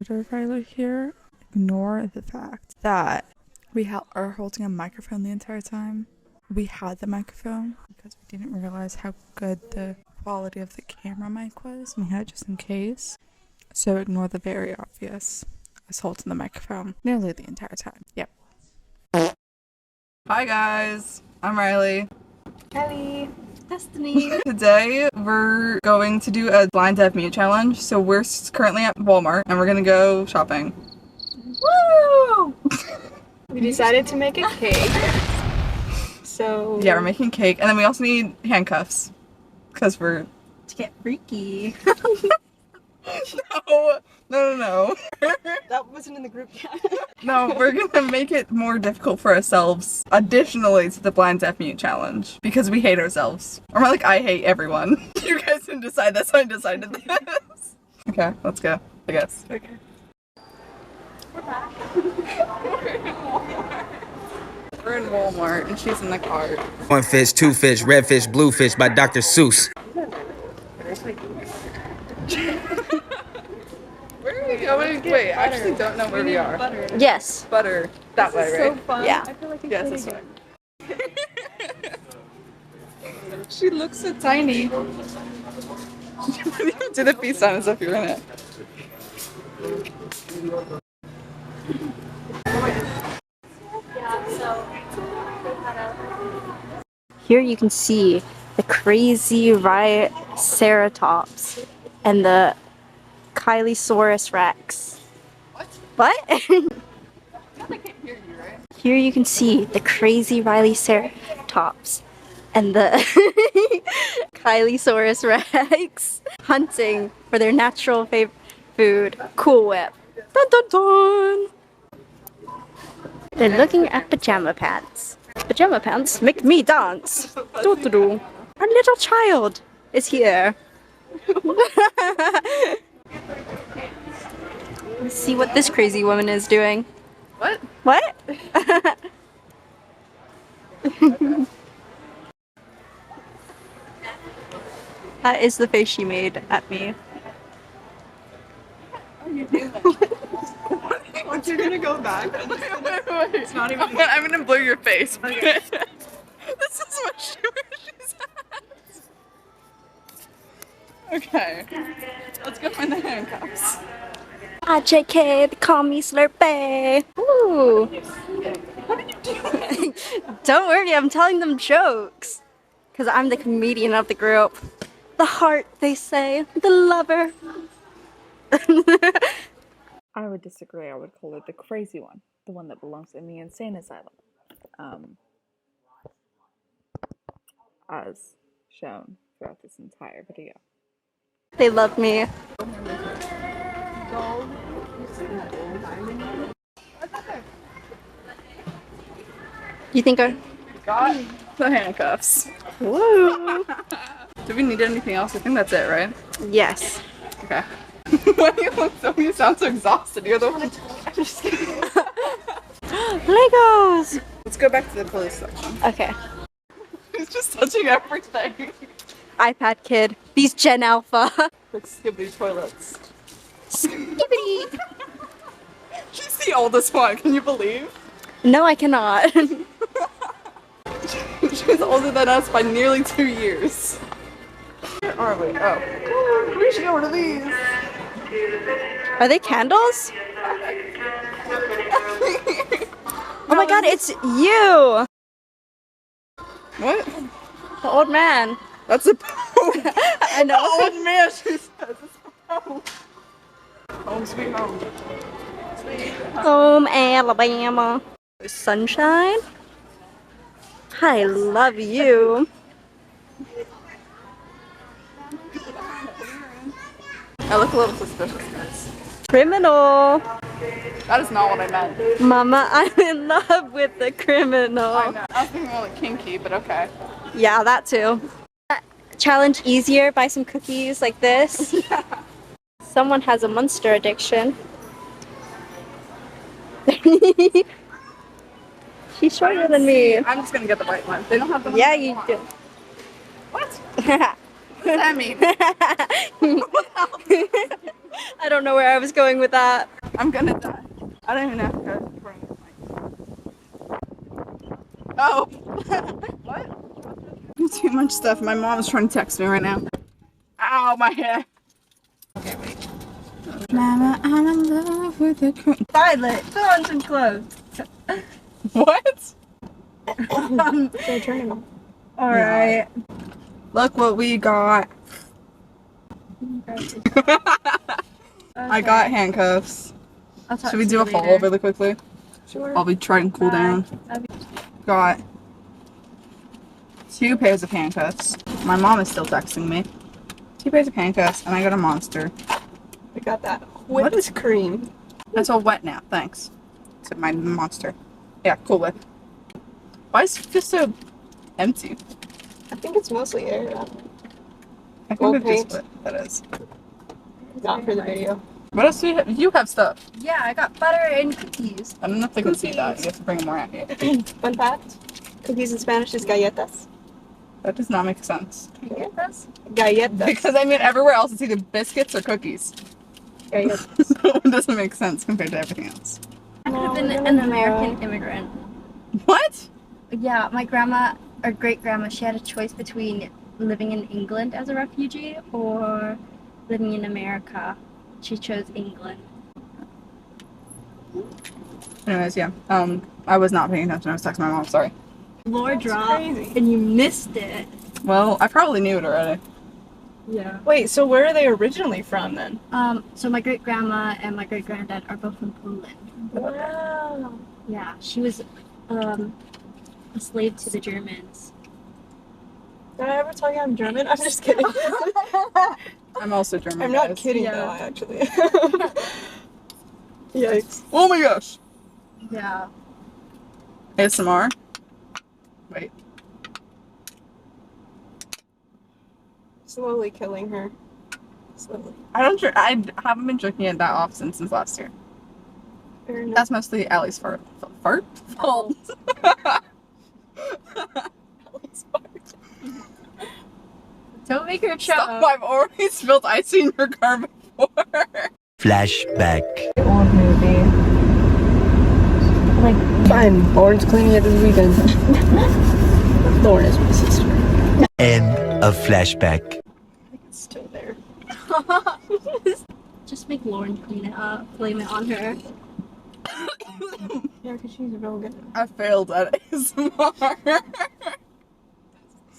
Filer here. Ignore the fact that we are holding a microphone the entire time. We had the microphone because we didn't realize how good the quality of the camera mic was. We had it just in case. So ignore the very obvious. I was holding the microphone nearly the entire time. Yep. Hi guys, I'm Riley. Kylie. Destiny. Today we're going to do a blind deaf mute challenge. So we're currently at Walmart and we're gonna go shopping. Woo! We decided to make a cake. So yeah, we're making cake, and then we also need handcuffs because we're to get freaky. No. That wasn't in the group yet. No, we're gonna make it more difficult for ourselves additionally to the blind deaf mute challenge because we hate ourselves. Or more like I hate everyone. You guys didn't decide this, I decided this. Okay, let's go, I guess. Okay. We're back. We're in Walmart and she's in the cart. One fish, two fish, red fish, blue fish by Dr. Seuss. Where are we going? Wait, I actually don't know where we are. Butter. Yes. Butter. That way, right? So fun. Yeah. I feel like Yes, this way. She looks so tiny. Do the peace sign as if you're in it. Here you can see the crazy Triceratops and the Kylie Rex. What? I can't hear you, right? Here you can see the crazy Triceratops and the Kylie Rex hunting for their natural food, Cool Whip. Dun dun dun! They're looking at pajama pants. Pajama pants make me dance. Doo doo doo. Our little child is here. Let's see what this crazy woman is doing. What? What? That is the face she made at me. Once you're gonna go back. Wait. It's not even. I'm gonna blur your face. Okay. This is what she's at. Okay. Let's go find the handcuffs. Ah, JK, they call me Slurpee. Ooh. What are you doing? Don't worry, I'm telling them jokes. Because I'm the comedian of the group. The heart, they say. The lover. I would disagree. I would call it the crazy one. The one that belongs in the insane asylum. As shown throughout this entire video. They love me. You think I... Got the handcuffs. Woo! Do we need anything else? I think that's it, right? Yes. Okay. Why do you look so, you sound so exhausted? You're the one. I'm just kidding. Legos! Let's go back to the police section. Okay. He's just touching everything. iPad kid. These Gen Alpha. Like skibbity toilets. Skibbity! She's the oldest one, can you believe? No, I cannot. She's older than us by nearly 2 years. Where are we? Oh. We should get one of these. Are they candles? Oh my god, it's you! What? The old man. That's a Pope. I know. The old man, she says it's a Pope. Home sweet home. Home Alabama. Sunshine? I love you. I look a little suspicious, guys. Criminal. That is not what I meant. Mama, I'm in love with the criminal. I know. I was thinking more like kinky, but okay. Yeah, that too. Challenge easier, buy some cookies like this. Yeah. Someone has a monster addiction. She's shorter than me. I'm just gonna get the white one. They don't have the Yeah, you do. What? What does that mean? I don't know where I was going with that. I'm gonna die. I don't even have to go to the front of the mic. Oh! What? Too much stuff. My mom's trying to text me right now. Ow, my head. Okay, wait. Mama, I'm in love with the Violet, put on some clothes. What? So turn it on. Alright. Look what we got. I got handcuffs. Should we do a haul really quickly? Sure. While we try and cool down. Got 2 pairs of handcuffs. My mom is still texting me. 2 pairs of handcuffs, and I got a monster. We got that whipped cream. It's all wet now, thanks. To my monster. Yeah, Cool Whip. Why is it just so empty? I think it's mostly air. I Gold think it's paint. just what that is. Not for the video. What else do you have? You have stuff. Yeah, I got butter and cookies. I don't know if they can see that. You have to bring more out here. Fun fact: cookies in Spanish is galletas. That does not make sense. Galletas? Galletas. Because I mean, everywhere else it's either biscuits or cookies. Galletas. So it doesn't make sense compared to everything else. I could have been an American immigrant. What? Yeah, my grandma or great grandma, she had a choice between living in England as a refugee or living in America. She chose England. Anyways, yeah. I was not paying attention. I was texting my mom. Sorry. Floor drop, crazy. and you missed it. Well, I probably knew it already. Yeah. Wait, so where are they originally from then? So my great grandma and my great granddad are both from Poland. Wow. Yeah, she was a slave to the Germans. Did I ever tell you I'm German? I'm just kidding. I'm also German. I'm not guys. kidding Yeah. though, actually. Yikes. Oh my gosh. Yeah. ASMR. Wait. Slowly killing her. Slowly. I haven't been drinking it that often since last year. Fair enough. That's mostly Allie's fart. Fart? Fault. Don't make her Stop! choke. I've already spilled ice in your car before. Flashback. Old movie. Like, Fine. Lauren's cleaning it this weekend. Lauren is my sister. End of flashback. I think it's still there. just make Lauren clean it up, blame it on her. Yeah, because she's real good. I failed at ASMR.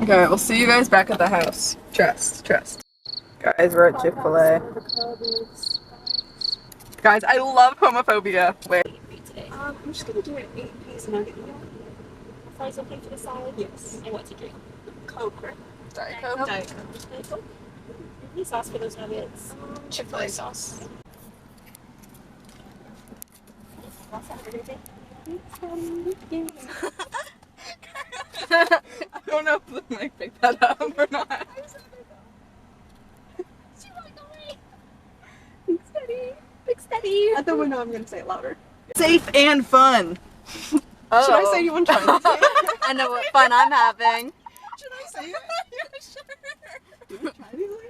Okay, we'll see you guys back at the house. Trust. Guys, we're at Chick-fil-A. Guys, I love homophobia. Wait. I'm just gonna do an 8-piece nugget. Fries okay for the salad? Yes. And what to drink? Coke, right? Diet Coke. Diet Coke. Any sauce for those nuggets? Chick-fil-A sauce. I don't know if the mic picked that up or not. Steady. At the window, I'm gonna say it louder. Safe and fun. Should I say you want to try this? I know what fun I'm having. Should I say it? Yeah, Try these later?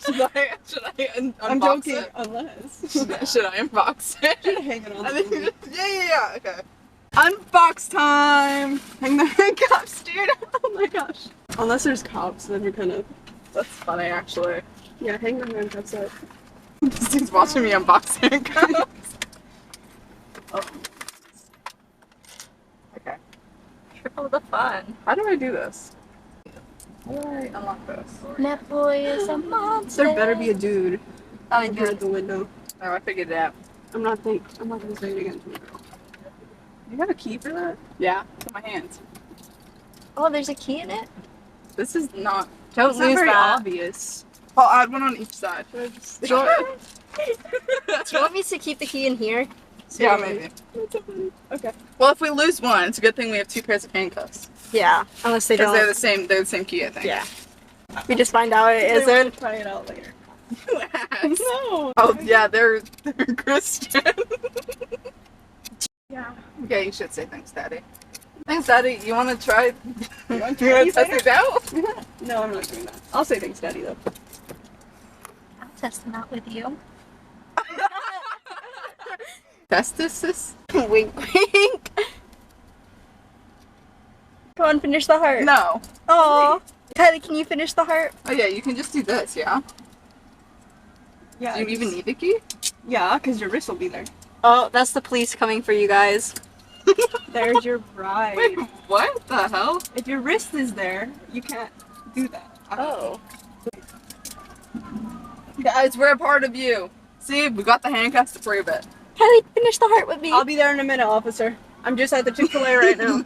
sure. Should I unbox I'm joking, it? unless. Should I unbox it? Should hang it on I the think movie. yeah, okay. Unbox time! Hang the handcuffs, dude! Oh my gosh. Unless there's cops, then you're kind of. That's funny, actually. Yeah, hang the handcuffs up. This dude's watching me unbox handcuffs. Oh. Okay. Triple the fun. How do I do this? How do I unlock this? That boy is a monster. There better be a dude Oh, here at the window. Oh, I figured it out. I'm not gonna say it again. You have a key for that? Yeah, in my hands. Oh, there's a key in it? This is not. Don't It's not lose very that. obvious. I'll add one on each side. Do you want me to keep the key in here? Yeah, maybe. Okay. Well, if we lose one, it's a good thing we have 2 pairs of handcuffs. Yeah, unless they Because don't. they're the same key, I think. Yeah. We just find out it We'll isn't. try it out later. No. No. Oh yeah, they're Christian. Yeah. Okay, you should say thanks, Daddy. Thanks, Daddy. You want to try? You want to try these test later? it out? No, I'm not doing that. I'll say thanks, Daddy, though. I'll test them out with you. Testis? Wink, wink. Come on, finish the heart. No. Aw. Kylie, can you finish the heart? Oh yeah, you can just do this, yeah? Yeah. Do you even need the key? Yeah, because your wrist will be there. Oh, that's the police coming for you guys. There's your bride. Wait, what the hell? If your wrist is there, you can't do that. Oh. Guys, we're a part of you. See, we got the handcuffs to prove it. Kylie, finish the heart with me. I'll be there in a minute, officer. I'm just at the Chick-fil-A right now.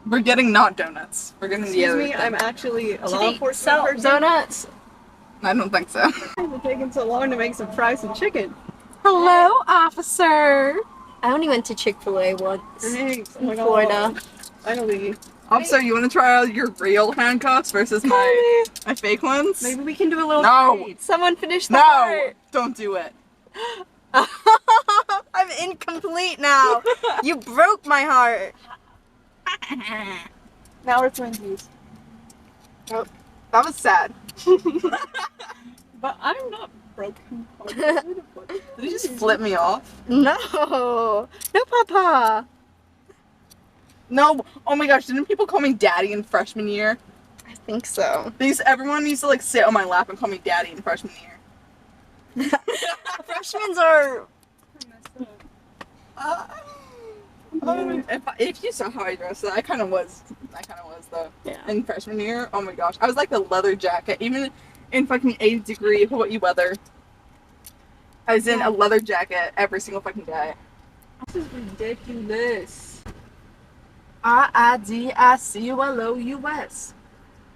We're getting not donuts. We're getting the Excuse other me, thing. I'm actually a law enforcement Sell person. donuts. I don't think so. It's taking so long to make some fries and chicken. Hello, officer. I only went to Chick-fil-A once Thanks. Oh in my Florida. God. Finally. Officer, you want to try out your real handcuffs versus my fake ones? Maybe we can do a little No. trade. Someone finish the No, heart. don't do it. I'm incomplete now. You broke my heart. Now we're twinsies. Oh, that was sad. But I'm not broken. Did you just flip me off? No. No, Papa. No. Oh my gosh, didn't people call me daddy in freshman year? I think so. Everyone used to like sit on my lap and call me daddy in freshman year. Freshmen are. If you saw how I dressed, I kind of was though. Yeah. In freshman year, oh my gosh, I was like a leather jacket, even in fucking 80-degree Hawaii weather. I was in a leather jacket every single fucking day. This is ridiculous. RIDICULOUS.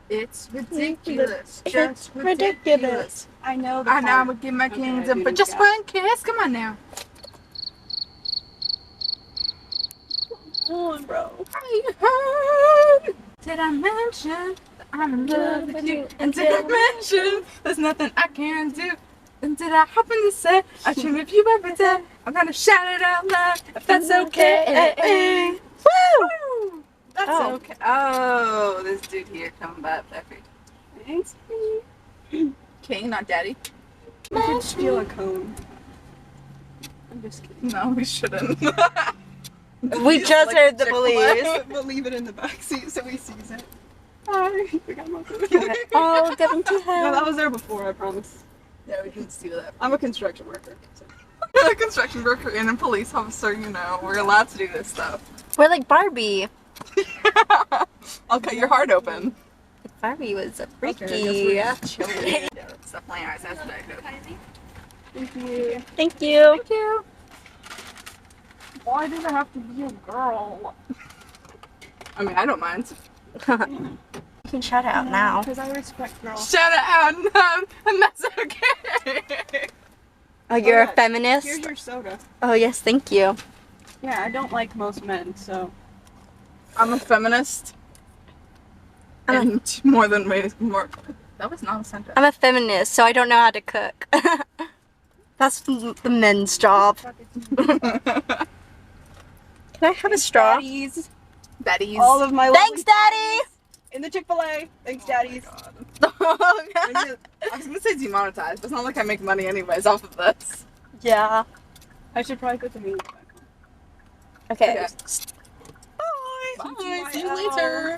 It's ridiculous. Just ridiculous. I know. I know I would give my kingdom for just one kiss. Come on now. Come on, bro. Did I mention I'm in love with you? And did I mention there's nothing I can do? And did I happen to say I dream of you every day? I'm gonna shout it out loud if that's okay. Woo! That's okay. Oh, this dude here coming by perfect. Thanks. King, not daddy. We could steal a cone. I'm just kidding. No, we shouldn't. We just Like heard the Chick-fil-A. police. We'll leave it in the back seat so he sees it. Hi. We got my cone. Oh, get him to No, hell. that was there before, I promise. Yeah, we can steal that. I'm a construction worker. So. A construction worker and a police officer, you know, we're allowed to do this stuff. We're like Barbie. I'll cut your heart open. Barbie was a freaky. Yeah, it's definitely ours. That's very good. Thank you. Thank you. Thank you. Why does it have to be a girl? I mean, I don't mind. You can shout it out now. Because I respect girls. Shout it out, no, and that's okay. Oh, you're a Here's feminist? your soda. Oh, yes, thank you. Yeah, I don't like most men, so. I'm a feminist. And more than more. That was not a sentence. I'm a feminist, so I don't know how to cook. That's the men's job. Can I have a straw? Daddies. Daddies. All of my Thanks, lovely Daddy! in the Chick-fil-A. Thanks, daddies. I was gonna say demonetized, but it's not like I make money anyways off of this. Yeah. I should probably put the music back on. Okay. Okay. Bye. See you Bye. later.